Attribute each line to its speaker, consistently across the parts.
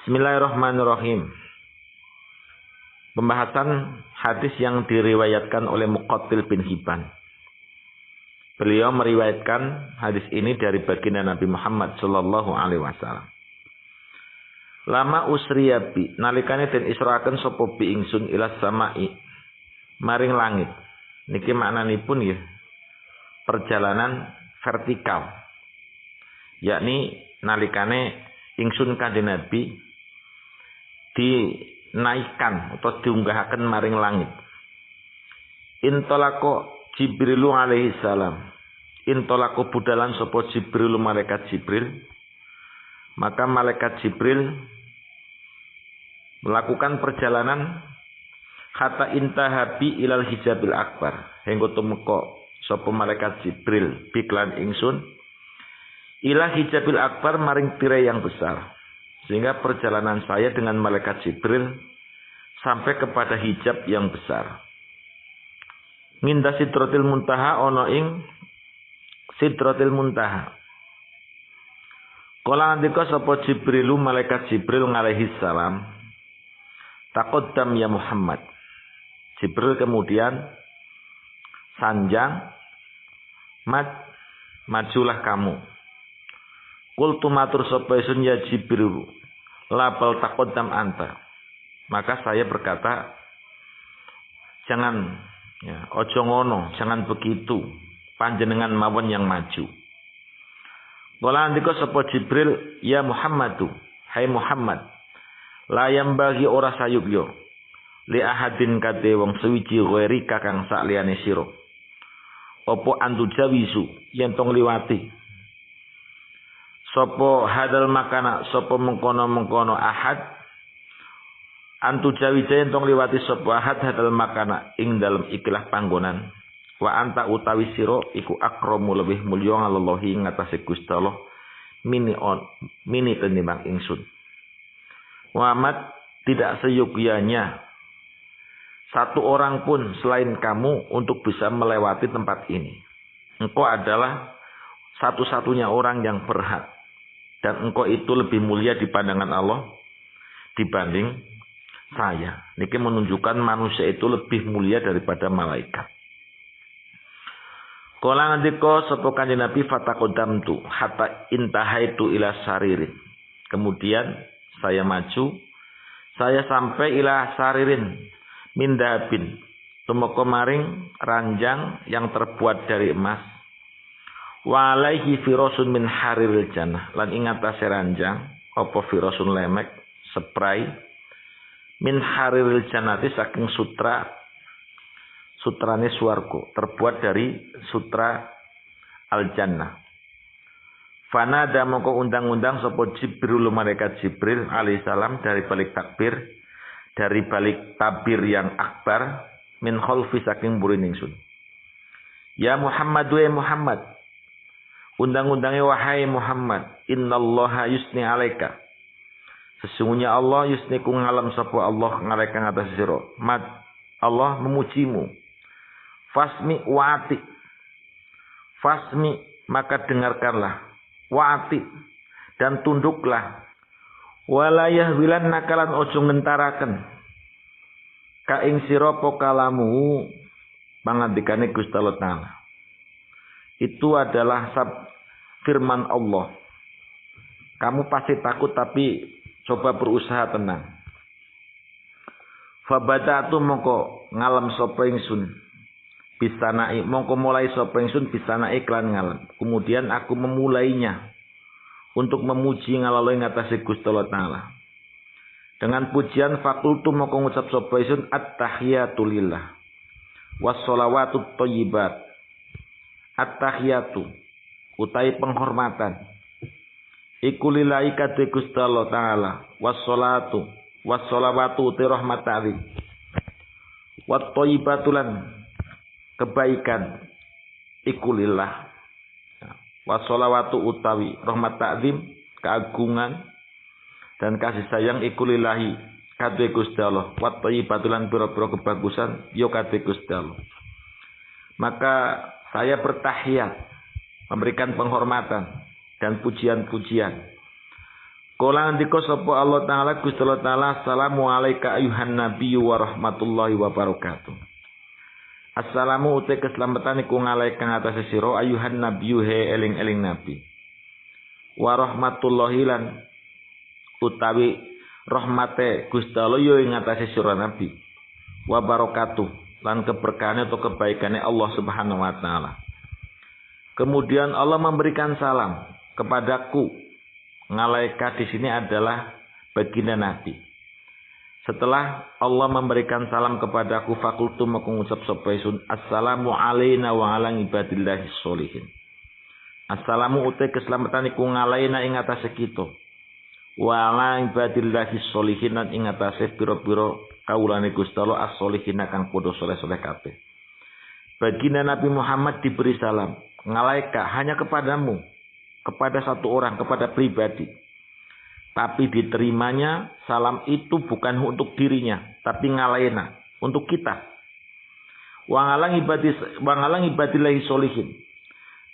Speaker 1: Bismillahirrahmanirrahim. Pembahasan hadis yang diriwayatkan oleh Muqatil bin Hibban. Beliau meriwayatkan hadis ini dari baginda Nabi Muhammad sallallahu alaihi wasallam. Lama usriya bi nalikane den israaken sapa bi ingsun ila samai maring langit. Niki maknanipun ya perjalanan vertikal. Yakni nalikane ingsun kanjeng Nabi dinaikkan atau diunggahaken maring langit. Intolako Jibrilu alaihi salam. Intolako budalan sapa Jibrilu malaikat Jibril. Maka malaikat Jibril melakukan perjalanan hatta intahabi ilal hijabil akbar. Hingga tumeka sapa malaikat Jibril biklan ingsun ila hijabil akbar maring tirai yang besar. Sehingga perjalanan saya dengan malaikat Jibril sampai kepada hijab yang besar. Minda sidratil muntaha ono ing sidratil muntaha. Kala andika sapa Jibrilu malaikat Jibril alaihi salam. Taqaddam ya Muhammad. Jibril kemudian sanjang majulah kamu. Qultu matur sapa isun ya Jibril labal taqaddam anta. Maka saya berkata jangan ya ojo ngono, jangan begitu. Panjenengan mawon yang maju. Kala andika sapa Jibril ya Muhammadu, hai Muhammad. La yambagi ora sayugya li ahadin kate wong suwiji ghairi kakang sak liyane sira. Apa antu jawisu yen tong liwati. Sopo hadal makana sopo mengkono ahad antu jawija entong liwati sopo ahad hadal makana ing dalem ikilah panggonan wa anta utawi siro iku akramu lebih mulya ngalallahi ngatasi Gusti Allah mini tenimbang ingsun. Muhammad tidak seyogyanya satu orang pun selain kamu untuk bisa melewati tempat ini. Engkau adalah satu-satunya orang yang berhak. Dan engkau itu lebih mulia di pandangan Allah dibanding saya. Niki menunjukkan manusia itu lebih mulia daripada malaikat. Kala ngendika sapa kanjeng Nabi fataqaddamtu hatta intahaitu ila saririn. Kemudian saya maju, saya sampai ila saririn min dahabin. Tumeka maring ranjang yang terbuat dari emas. Wa alaihi firasun min hariril jannah lan ing atase ranjang apa firasun lemek spray min hariril jannati saking sutrane swarga terbuat dari sutra al jannah. Fanada mongko undang-undang sapa Jibril malaikat Jibril alaihi salam dari balik takbir dari balik tabir yang akbar min khalfi saking mburi ningsun. Ya Muhammad wa Muhammad. Undang-undangnya wahai Muhammad, innallaha yusni alaika. Sesungguhnya Allah yusniku ngalam sapa Allah ngalaika ngatas sira. Allah memujimu. Fasmi wa'ati. Fasmi maka dengarkanlah. Wa'ati dan tunduklah. Wala yahwilan nakalan ojo ngentaraken. Ka ing sira apa kalamu pangandikane Gusti Allah Taala. Itu adalah firman Allah. Kamu pasti takut tapi coba berusaha tenang. Fabada'tu mongko ngalam sapa ingsun. Bisanai mongko mulai sapa ingsun bisanai klan ngalam. Kemudian aku memulainya untuk memuji ngalalui ngatasi Gusti Allah Taala. Dengan pujian fakultu mongko ngucap sapa ingsun at-tahiyatu lillah. Was-shalawatut thayyibat. At-tahiyatu utai penghormatan iku lillahi kadhe Gusti Allah Taala was-shalawatu utai rahmat ta'zim wat thayyibatulan kebaikan iku lillah was-shalawatu utawi rahmat ta'zim keagungan dan kasih sayang iku lillahi kadhe Gusti Allah wat thayyibatulan pira-pira kebagusan yo kadhe Gusti Allah. Maka saya bertahiyat, memberikan penghormatan dan pujian-pujian Kala ngendika sapa Allah taala Gusti Allah taala assalamu alayka ayuhan nabiyyu wa rahmatullahi wa barakatuh. Assalamu uti keselamatan iku ngalaika ngatas sira ayuhan nabiyyu he eling-eling nabi. Wa rahmatullahi lan utawi rahmate Gusti Allah yo ing ngatas sira nabi. Wa barakatuh lan keberkahane atau kebaikane Allah Subhanahu wa taala. Kemudian Allah memberikan salam kepadaku. Ngalaika di sini adalah baginda Nabi. Setelah Allah memberikan salam kepadaku, fakultu mengucap sapa ingsun assalamu alaina wa ala ibadillahi sholihin. Assalamu utai keselamatan iku ngalaina ing atase kita. Wa ala ibadillahi sholihin lan ing atase pira-pira kawulane Gusti Allah as-sholihin kang padha saleh-saleh kabeh. Baginda Nabi Muhammad diberi salam ngalaika hanya kepadamu. Kepada satu orang, kepada pribadi. Tapi diterimanya salam itu bukan untuk dirinya, tapi ngalaina, untuk kita. Wa ngalang ibadillahi sholihin.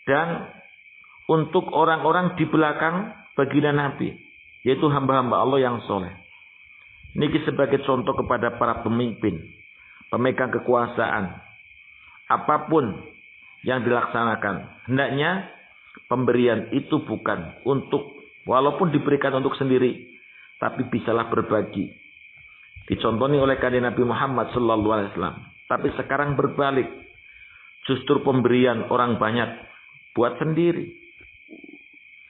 Speaker 1: Dan untuk orang-orang di belakang baginda Nabi, yaitu hamba-hamba Allah yang soleh. Ini sebagai contoh kepada para pemimpin, pemegang kekuasaan. Apapun yang dilaksanakan, hendaknya pemberian itu bukan untuk, walaupun diberikan untuk sendiri, tapi bisalah berbagi. Dicontoni oleh kanjeng Nabi Muhammad sallallahu alaihi wasallam. Tapi sekarang berbalik. Justru pemberian orang banyak buat sendiri.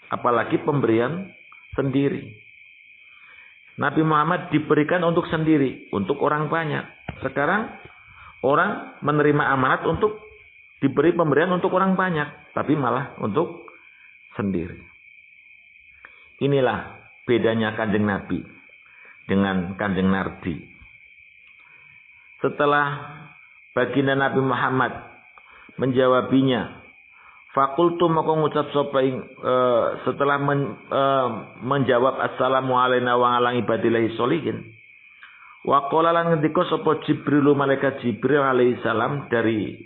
Speaker 1: Apalagi pemberian sendiri. Nabi Muhammad diberikan untuk sendiri, untuk orang banyak. Sekarang orang menerima amanat untuk diberi pemberian untuk orang banyak, tapi malah untuk sendiri. Inilah bedanya kanjeng Nabi dengan kanjeng Nardi. Setelah baginda Nabi Muhammad menjawabinya, fakultu maka ngucap sapa setelah menjawab assalamu alaina wa ala ibadillahi sholihin. Wa qala lan ngendika sapa Jibril malaikat Jibril alaihi salam dari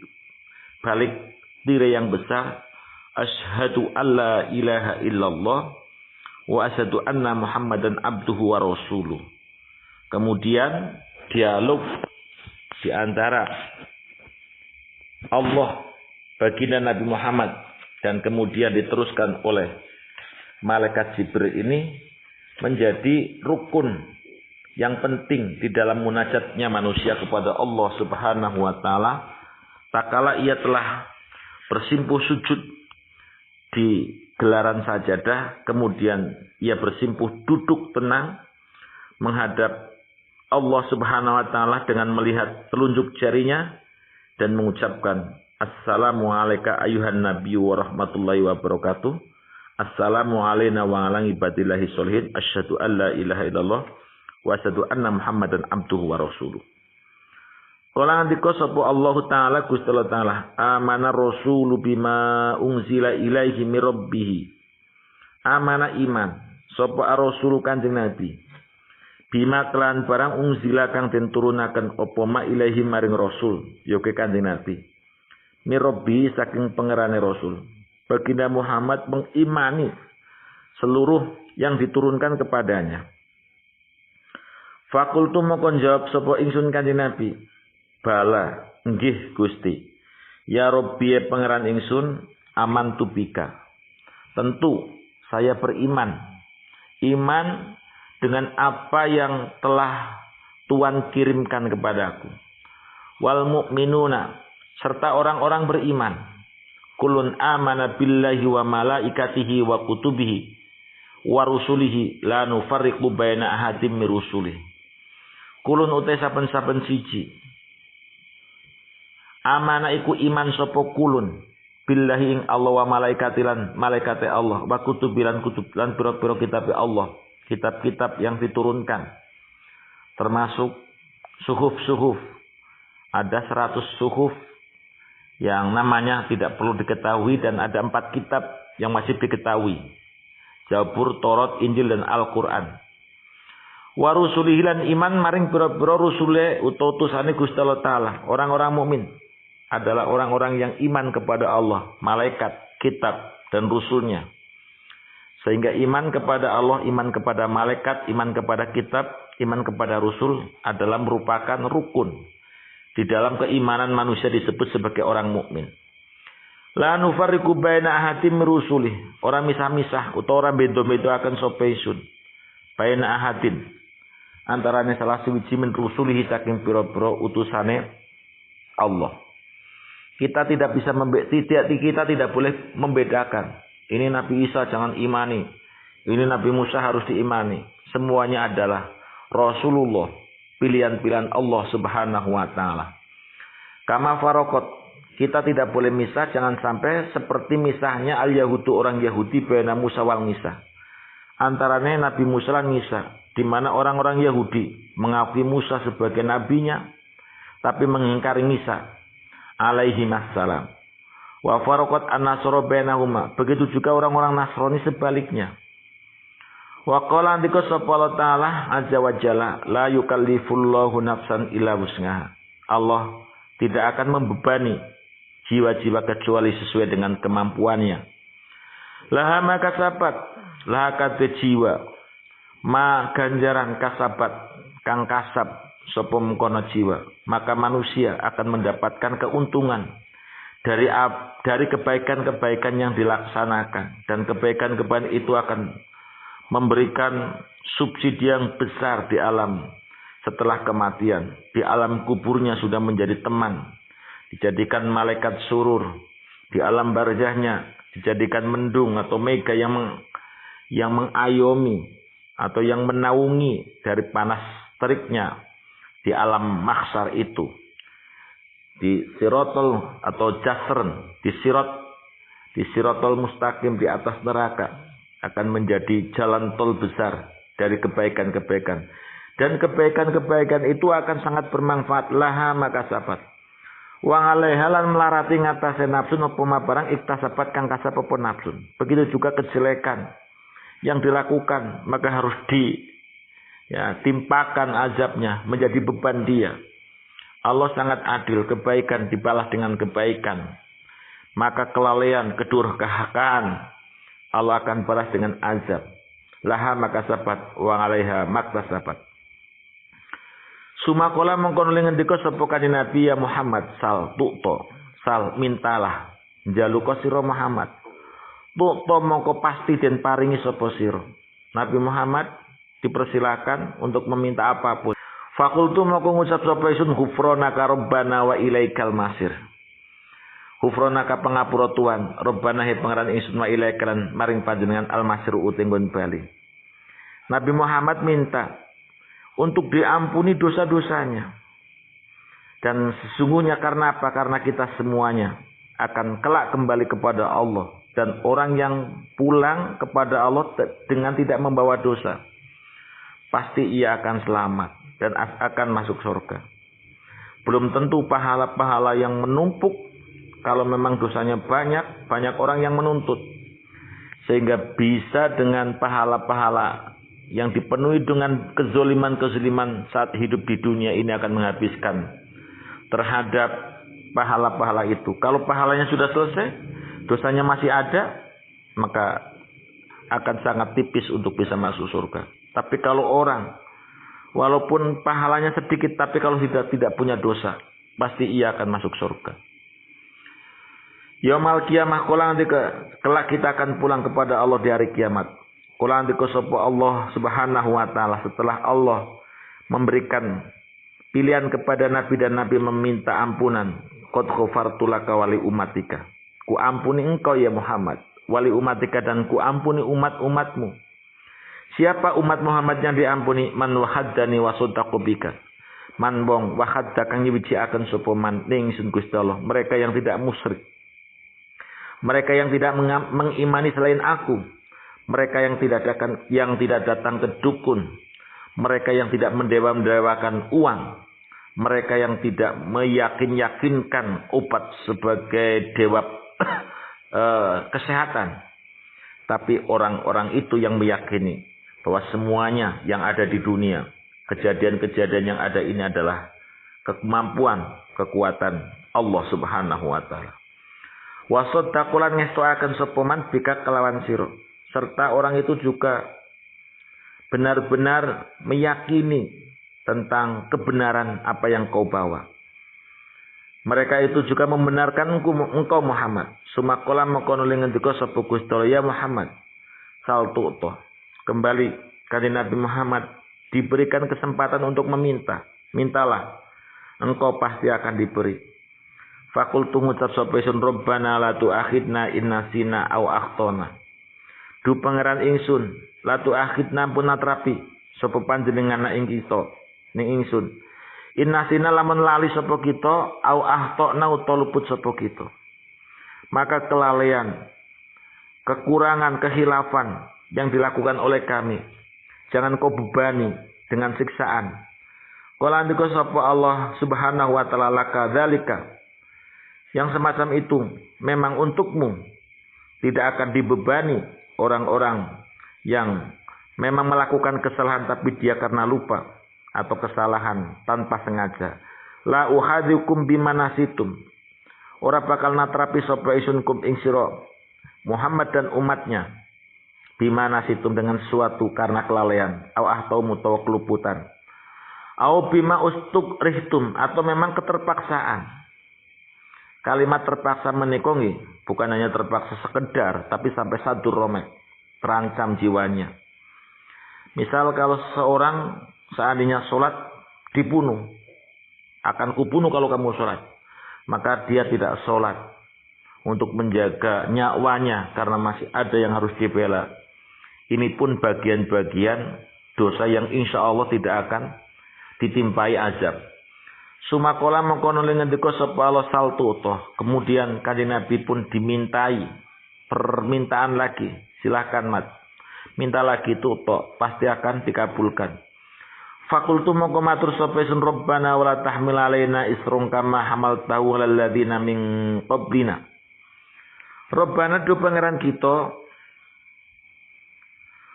Speaker 1: balik tirai yang besar, asyhadu alla ilaha illallah wa asyhadu anna Muhammadan abduhu wa rasuluh. Kemudian dialog di antara Allah baginda Nabi Muhammad dan kemudian diteruskan oleh malaikat Jibril ini menjadi rukun yang penting di dalam munajatnya manusia kepada Allah Subhanahu wa taala. Tatkala ia telah bersimpuh sujud di gelaran sajadah, kemudian ia bersimpuh duduk tenang menghadap Allah Subhanahu wa taala dengan melihat telunjuk jarinya dan mengucapkan assalamu alayka ayuhan nabiyyu wa rahmatullahi wa barakatuh. Assalamu alayna wa ala ibadillahi sholihin. Asyhadu an la ilaha illallah wa asyhadu anna Muhammadan abduhu wa rasuluh. Kala ngendika sapa Allah taala Gusti Allah taala, amana rasulu bima unzila ilaihi mir rabbih. Amana iman sapa rasul kanjeng Nabi. Bima kelan barang unzila kang den turunaken apa ma ilaihi maring rasul, ya ke kanjeng Nabi. Mir rabbih saking pangerane rasul. Baginda Muhammad mengimani seluruh yang diturunkan kepadanya. Fakultu moko jawab sapa ingsun kanjeng Nabi. Bala, nggih Gusti. Ya Rabbi pangeran ingsun, aman tubika. Tentu saya beriman. Iman dengan apa yang telah Tuhan kirimkan kepadaku. Wal mu'minuna, serta orang-orang beriman. Kulun amana billahi wa malaikatihi wa kutubihi wa rusulihi la nufarriqu baina ahadim mir rusulih. Kulun utai saben-saben siji. Amana iku iman sapa kulun billahi ing Allah wa malaikatilan malaikate Allah wa kutubilan kutub lan pira-pira kitab Allah, kitab-kitab yang diturunkan termasuk suhuf-suhuf. Ada 100 suhuf yang namanya tidak perlu diketahui dan ada 4 kitab yang masih diketahui. Zabur, Taurat, Injil dan Al-Qur'an. Wa rusulihi lan iman maring pira-pira rusule utusane Gusti Allah taala, orang-orang mukmin adalah orang-orang yang iman kepada Allah, malaikat, kitab, dan rusulnya. Sehingga iman kepada Allah, iman kepada malaikat, iman kepada kitab, iman kepada Rasul adalah merupakan rukun. Di dalam keimanan manusia disebut sebagai orang mukmin. La nufarriqu baina ahadin min rusulih. Orang misah-misah utawa orang beda-bedakan sapa isun. Baina ahadin. Antarane salah suwiji min rusulih saking pira-pira utusane Allah. Kita tidak bisa kita tidak boleh membedakan. Ini Nabi Isa jangan imani. Ini Nabi Musa harus diimani. Semuanya adalah Rasulullah, pilihan-pilihan Allah Subhanahu wa taala. Kama faraqat, kita tidak boleh misah, jangan sampai seperti misahnya al-Yahudu orang Yahudi baina Musa wal Isa. Antaranya Nabi Musa lan Isa, di mana orang-orang Yahudi mengakui Musa sebagai nabinya tapi mengingkari Isa alaihi wassalam. Wa faraqat an-nasara bainahuma, begitu juga orang-orang Nasrani sebaliknya. Wa qala andika sapa Allah taala azza wa jalla la yukallifullahu nafsan illa wus'aha. Allah tidak akan membebani jiwa-jiwa kecuali sesuai dengan kemampuannya. Laha ma kasabat, laha kate jiwa ma ganjaran kasabat kang kasab sapa mengkono jiwa, maka manusia akan mendapatkan keuntungan dari kebaikan-kebaikan yang dilaksanakan, dan kebaikan-kebaikan itu akan memberikan subsidi yang besar di alam setelah kematian. Di alam kuburnya sudah menjadi teman, dijadikan malaikat surur. Di alam barzahnya dijadikan mendung atau mega yang mengayomi atau yang menaungi dari panas teriknya di alam mahsyar itu. Di sirotol atau jasren, di sirotol mustaqim di atas neraka akan menjadi jalan tol besar dari kebaikan-kebaikan. Dan kebaikan-kebaikan itu akan sangat bermanfaat. Laha maka sabat. Wang alaihalan melarati ngatasi nafsu nopoma barang iktasabat kang kasab apa nafsun. Begitu juga kejelekan yang dilakukan maka harus timpakan azabnya menjadi beban dia. Allah sangat adil, kebaikan dibalas dengan kebaikan. Maka kelalaian, kedurhakaan Allah akan balas dengan azab. Laha maka sabat wa 'alaiha maktasabat. Sumakola mengkono ngendika sapa kanjeng Nabi ya Muhammad sal mintalah njaluka sira Muhammad. Tu'ta mongko pasti den paringi sapa sira. Nabi Muhammad dipersilakan untuk meminta apapun. Fakultu moko ngucap sapa isun ghufranaka rabbana wa ilaikal masir. Ghufranaka pangapura Tuhan, rabbana he pangeran ingsun wa ilaikal maring panjenengan al-masir utenggon bali. Nabi Muhammad minta untuk diampuni dosa-dosanya. Dan sesungguhnya karena apa? Karena kita semuanya akan kelak kembali kepada Allah, dan orang yang pulang kepada Allah dengan tidak membawa dosa pasti ia akan selamat dan akan masuk surga. Belum tentu pahala-pahala yang menumpuk. Kalau memang dosanya banyak orang yang menuntut. Sehingga bisa dengan pahala-pahala yang dipenuhi dengan kezoliman-kezoliman saat hidup di dunia ini akan menghabiskan terhadap pahala-pahala itu. Kalau pahalanya sudah selesai, dosanya masih ada, maka akan sangat tipis untuk bisa masuk surga. Tapi kalau orang walaupun pahalanya sedikit, tapi kalau tidak punya dosa, pasti ia akan masuk surga. Yaumul kiamah kelak kita akan pulang kepada Allah di hari kiamat. Kula andika sapa Allah Subhanahu wa taala setelah Allah memberikan pilihan kepada nabi dan nabi meminta ampunan. Qad ghafartu laka wali umatika. Ku ampuni engkau ya Muhammad, wali umatika, dan ku ampuni umat-umatmu. Siapa umat Muhammad yang diampuni? Man wahaddani wa saddaqu bika. Man wong wahadda kang nyuciaken sapa man ning sun Gusti Allah. Mereka yang tidak musyrik. Mereka yang tidak mengimani selain aku. Mereka yang tidak datang ke dukun. Mereka yang tidak mendewa-dewakan uang. Mereka yang tidak meyakinkan obat sebagai dewa kesehatan. Tapi orang-orang itu yang meyakini bahwa semuanya yang ada di dunia, kejadian-kejadian yang ada ini adalah kemampuan, kekuatan Allah Subhanahu wa taala. Wa saddaqulan ngestoaken sapa man bika kelawan sira. serta orang itu juga benar-benar meyakini tentang kebenaran apa yang kau bawa. Mereka itu juga membenarkan engkau Muhammad. Sumakola makonuling ngendika sapa Gusti ya Muhammad. Saltu toh. Kembali kanjeng Nabi Muhammad diberikan kesempatan untuk meminta. Mintalah. Engkau pasti akan diberi. Fakultu ngucap sapa ingsun Rabbana la tu'akhidna in nasina aw akhtana. Du pangeran ingsun, la tu'akhidna pun natrapi sapa panjenengan ing kita ning ingsun. Innasina lamun lali sapa kita au ahtona utawa luput sapa kita. Maka kelalaian, kekurangan, kehilafan yang dilakukan oleh kami jangan kau bebani dengan siksaan. Qala andika sapa Allah Subhanahu wa taala laka dzalika. Yang semacam itu memang untukmu, tidak akan dibebani orang-orang yang memang melakukan kesalahan tapi dia karena lupa atau kesalahan tanpa sengaja. La uhadzikum bimanasitum. Ora bakal natrapi sapa isunkum ing sira Muhammad dan umatnya bimanasitum dengan sesuatu karena kelalaian au ahtaum utawa keluputan. Au bima ustuk rihtum atau memang keterpaksaan. Kalimat terpaksa menikongi bukan hanya terpaksa sekedar tapi sampai sadur romek, terancam jiwanya. Misal kalau seorang seandainya sholat dibunuh, akan kubunuh kalau kamu sholat, maka dia tidak sholat untuk menjaga nyawanya karena masih ada yang harus dibela. Ini pun bagian-bagian dosa yang insya Allah tidak akan ditimpai azab. Sumakola mengkono ngendika sapa Allah saltu toh. Kemudian kanjeng Nabi pun dimintai permintaan lagi. Silahkan mat. Minta lagi tuh pasti akan dikabulkan. Fakultu mongko matur sapa sun Rabbana wala tahmil alaina isrun kama hamaltahu alal ladzina min qablina. Rabbana do pangeran kita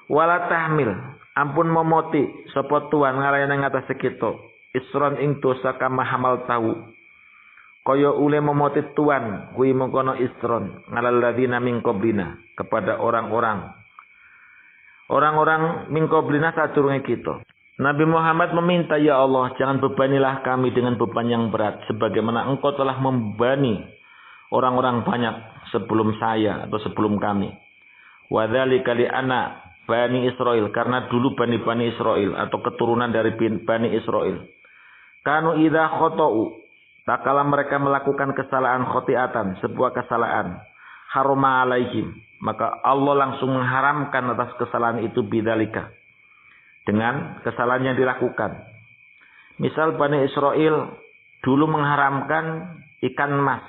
Speaker 1: wala tahmil ampun momoti sapa tuan ngalaina ngatasé kita isron ing dosa kama hamaltahu kaya ule momoti tuan kuwi mengkono isron ngalal ladzina min qablina kepada orang-orang min qablina sadurunge kita. Nabi Muhammad meminta, ya Allah, jangan bebanilah kami dengan beban yang berat. Sebagaimana engkau telah membebani orang-orang banyak sebelum saya atau sebelum kami. Wadzalika li ana Bani Israel. Karena dulu Bani Israel atau keturunan dari Bani Israel. Kanu idha khoto'u. Tak kala mereka melakukan kesalahan khotiatan. Sebuah kesalahan. Haruma alaihim. Maka Allah langsung mengharamkan atas kesalahan itu bidzalika. Dengan kesalahan yang dilakukan. Misal Bani Israel dulu mengharamkan ikan mas.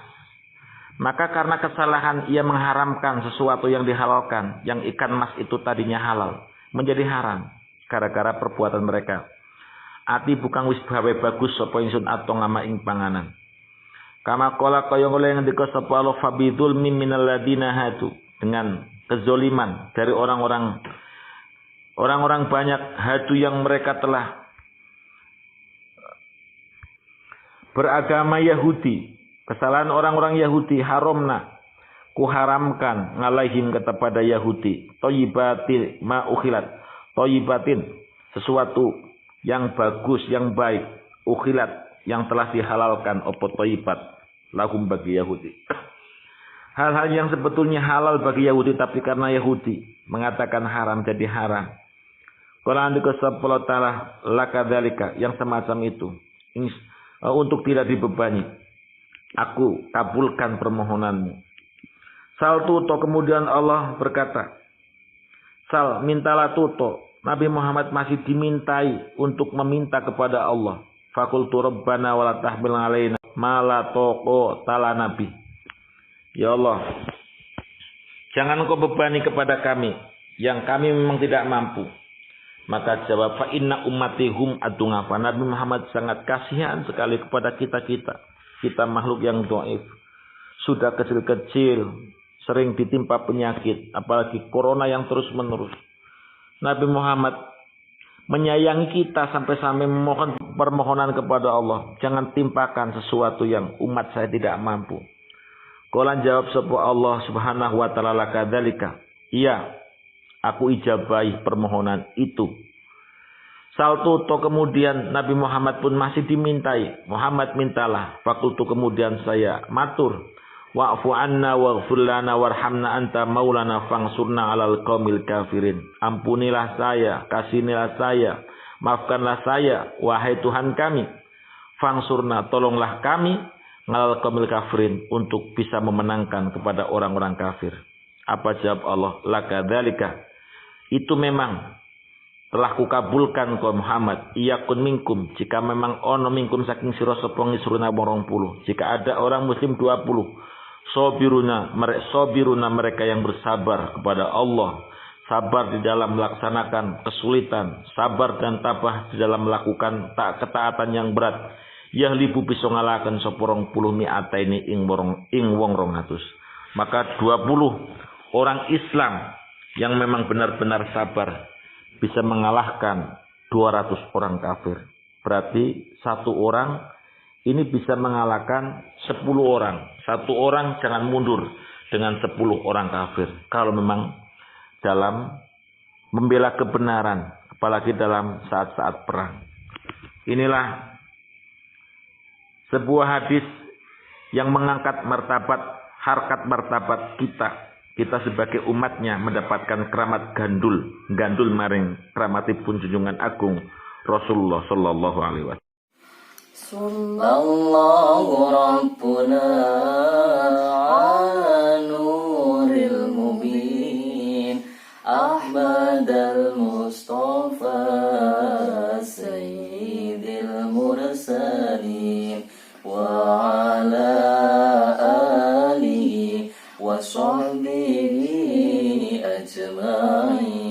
Speaker 1: Maka karena kesalahan ia mengharamkan sesuatu yang dihalalkan. Yang ikan mas itu tadinya halal. Menjadi haram. Gara-gara perbuatan mereka. Ati bukan wis gawe bagus sapa ingsun atau ngama ing panganan. Kama qala kaya oleh ngendika sapa Allah fabidul minal ladina hadu. Dengan kezoliman dari orang-orang banyak hadu yang mereka telah beragama Yahudi. Kesalahan orang-orang Yahudi haramna. Kuharamkan ngalaihim kepada Yahudi. Toyibati ma'ukhilat. Toyibatin. Sesuatu yang bagus, yang baik. Ukhilat. Yang telah dihalalkan. Opo toyibat. Lahum bagi Yahudi. Hal-hal yang sebetulnya halal bagi Yahudi. Tapi karena Yahudi mengatakan haram jadi haram. Qala andika sabala ta'ala lakadzalika yang semacam itu untuk tidak dibebani aku kabulkan permohonanmu. Sal tuto kemudian Allah berkata sal mintalah tuto. Nabi Muhammad masih dimintai untuk meminta kepada Allah. Fakultu rabbana wala tahmil alaina ma la taqo tala nabi. Ya Allah, jangan engkau bebani kepada kami yang kami memang tidak mampu. Maka jawab fa inna ummati hum adungafa. Nabi Muhammad sangat kasihan sekali kepada kita-kita. Kita makhluk yang dhaif. Sudah kecil-kecil sering ditimpa penyakit, apalagi corona yang terus-menerus. Nabi Muhammad menyayangi kita sampai-sampai memohon permohonan kepada Allah, jangan timpakan sesuatu yang umat saya tidak mampu. Qala jawab sapa Allah Subhanahu wa taala kadzalika. Iya, Aku ijabahi permohonan itu. Saltu to kemudian Nabi Muhammad pun masih dimintai. Muhammad mintalah. Fakultu kemudian saya matur. Wa'fu anna waghfir lana warhamna anta maulana fangsurna alal qaumil kafirin. Ampunilah saya, kasihnilah saya, maafkanlah saya, wahai Tuhan kami. Fangsurna, tolonglah kami alal qaumil kafirin untuk bisa memenangkan kepada orang-orang kafir. Apa jawab Allah? Lakadzalika. Itu memang telah kukabulkan kau Muhammad. Iyakun minkum, jika memang ono minkum saking sira sapa ngisruna 20. Jika ada orang muslim 20. Sobiruna mereka yang bersabar kepada Allah, sabar di dalam melaksanakan kesulitan, sabar dan tabah di dalam melakukan ketaatan yang berat. Yahlibu bisa ngalakan soporong puluh mi'ata ini ing wong 200. Maka 20 orang Islam yang memang benar-benar sabar bisa mengalahkan 200 orang kafir. Berarti satu orang ini bisa mengalahkan 10 orang. Satu orang jangan mundur dengan 10 orang kafir. Kalau memang dalam membela kebenaran, apalagi dalam saat-saat perang. Inilah sebuah hadis yang mengangkat martabat, harkat martabat kita sebagai umatnya mendapatkan keramat gandul maring keramatipun junjungan agung Rasulullah sallallahu alaihi wasallam.
Speaker 2: Sallallahu rabbuna ala nuril mubin Ahmad al-Mustafa sayyidil mursalin wa ala alihi wa sahbihi ajma'in.